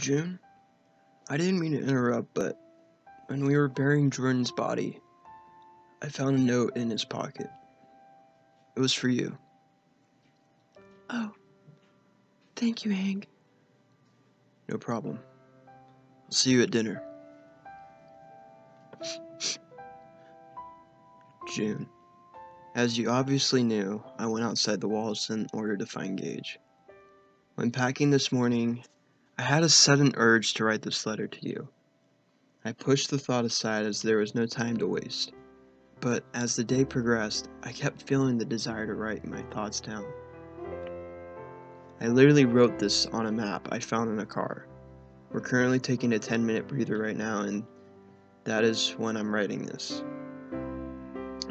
June, I didn't mean to interrupt, but when we were burying Jordan's body, I found a note in his pocket. It was for you. Oh, thank you, Hank. No problem. I'll see you at dinner. June, as you obviously knew, I went outside the walls in order to find Gage. When packing this morning, I had a sudden urge to write this letter to you. I pushed the thought aside as there was no time to waste. But as the day progressed, I kept feeling the desire to write my thoughts down. I literally wrote this on a map I found in a car. We're currently taking a 10-minute breather right now, and that is when I'm writing this.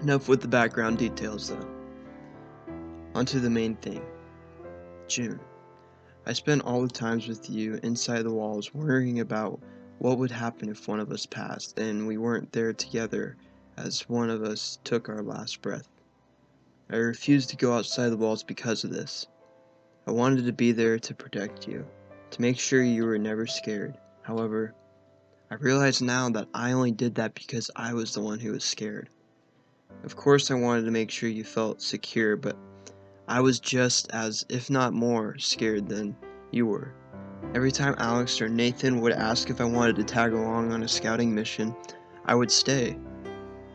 Enough with the background details, though. Onto the main thing. June. I spent all the times with you inside the walls worrying about what would happen if one of us passed and we weren't there together as one of us took our last breath. I refused to go outside the walls because of this. I wanted to be there to protect you, to make sure you were never scared. However, I realize now that I only did that because I was the one who was scared. Of course I wanted to make sure you felt secure, but I was just as, if not more, scared than you were. Every time Alex or Nathan would ask if I wanted to tag along on a scouting mission, I would stay.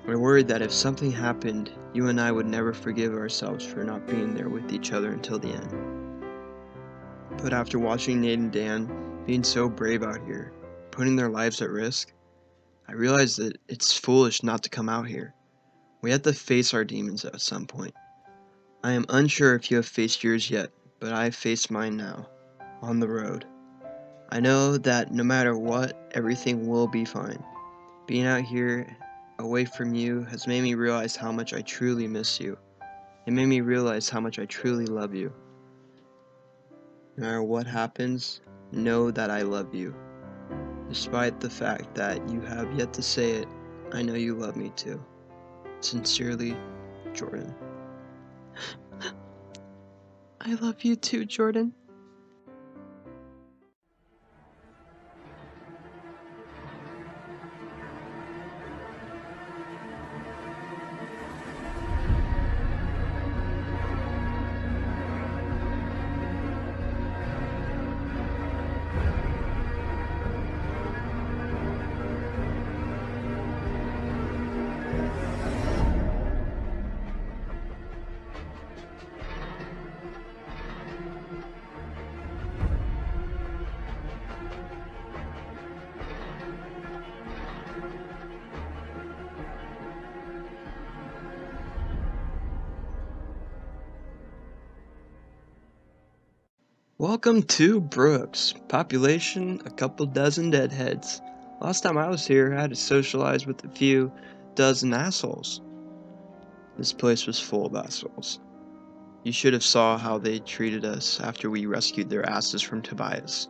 I worried that if something happened, you and I would never forgive ourselves for not being there with each other until the end. But after watching Nate and Dan being so brave out here, putting their lives at risk, I realized that it's foolish not to come out here. We have to face our demons at some point. I am unsure if you have faced yours yet, but I have faced mine now, on the road. I know that no matter what, everything will be fine. Being out here, away from you, has made me realize how much I truly miss you. It made me realize how much I truly love you. No matter what happens, know that I love you. Despite the fact that you have yet to say it, I know you love me too. Sincerely, Jordan. I love you too, Jordan. Welcome to Brooks. Population, a couple dozen deadheads. Last time I was here, I had to socialize with a few dozen assholes. This place was full of assholes. You should have saw how they treated us after we rescued their asses from Tobias.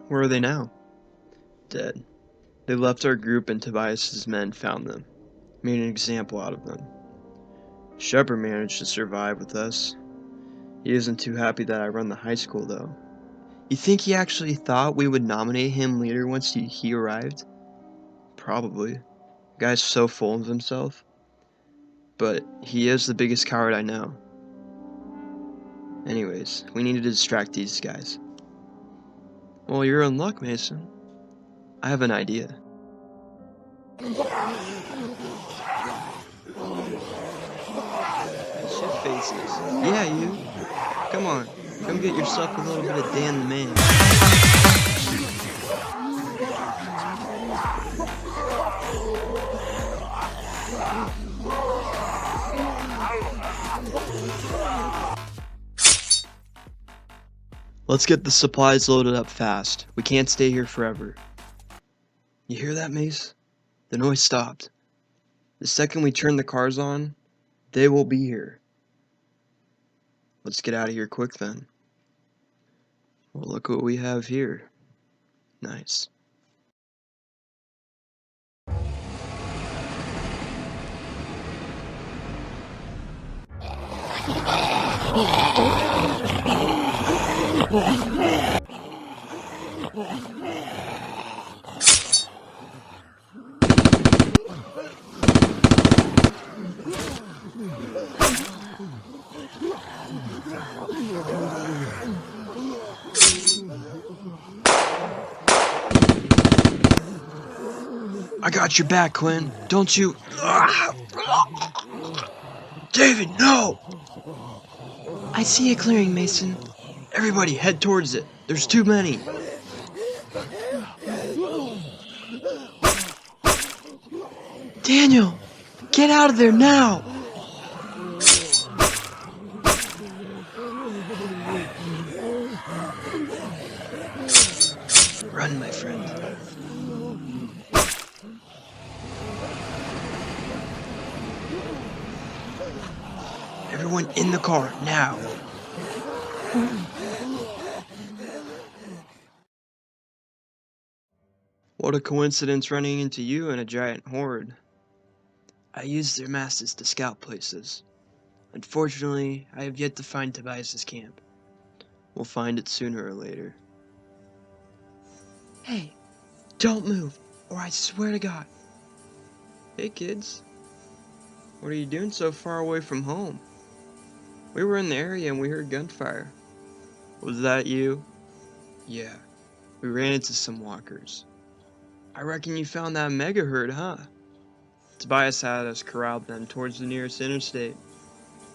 Where are they now? Dead. They left our group and Tobias's men found them. Made an example out of them. Shepard managed to survive with us. He isn't too happy that I run the high school, though. You think he actually thought we would nominate him leader once he arrived? Probably. The guy's so full of himself. But he is the biggest coward I know. Anyways, we need to distract these guys. Well, you're in luck, Mason. I have an idea. Shit faces. Yeah, you. Come on. Come get yourself a little bit of Dan the Man. Let's get the supplies loaded up fast. We can't stay here forever. You hear that, Mace? The noise stopped. The second we turn the cars on, they will be here. Let's get out of here quick then. Well, look what we have here. Nice. I got your back, Quinn. Don't you... David, no! I see a clearing, Mason. Everybody, head towards it. There's too many. Daniel, get out of there now! Run, my friend. Everyone in the car, now. What a coincidence running into you and a giant horde. I used their masses to scout places. Unfortunately, I have yet to find Tobias's camp. We'll find it sooner or later. Hey, don't move, or I swear to God. Hey kids, what are you doing so far away from home? We were in the area and we heard gunfire. Was that you? Yeah, we ran into some walkers. I reckon you found that mega herd, huh? Tobias had us corralled them towards the nearest interstate.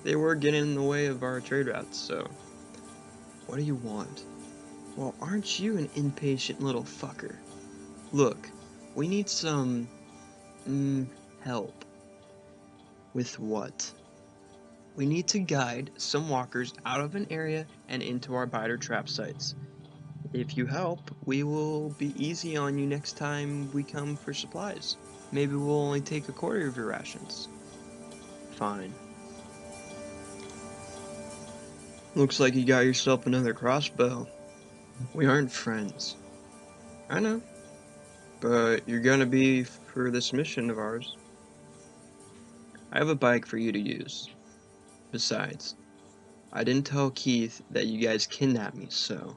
They were getting in the way of our trade routes, so... What do you want? Well, aren't you an impatient little fucker? Look, we need some... help. With what? We need to guide some walkers out of an area and into our biter trap sites. If you help, we will be easy on you next time we come for supplies. Maybe we'll only take a quarter of your rations. Fine. Looks like you got yourself another crossbow. We aren't friends. I know. But you're gonna be for this mission of ours. I have a bike for you to use. Besides, I didn't tell Keith that you guys kidnapped me, so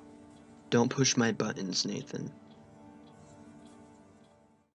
don't push my buttons, Nathan.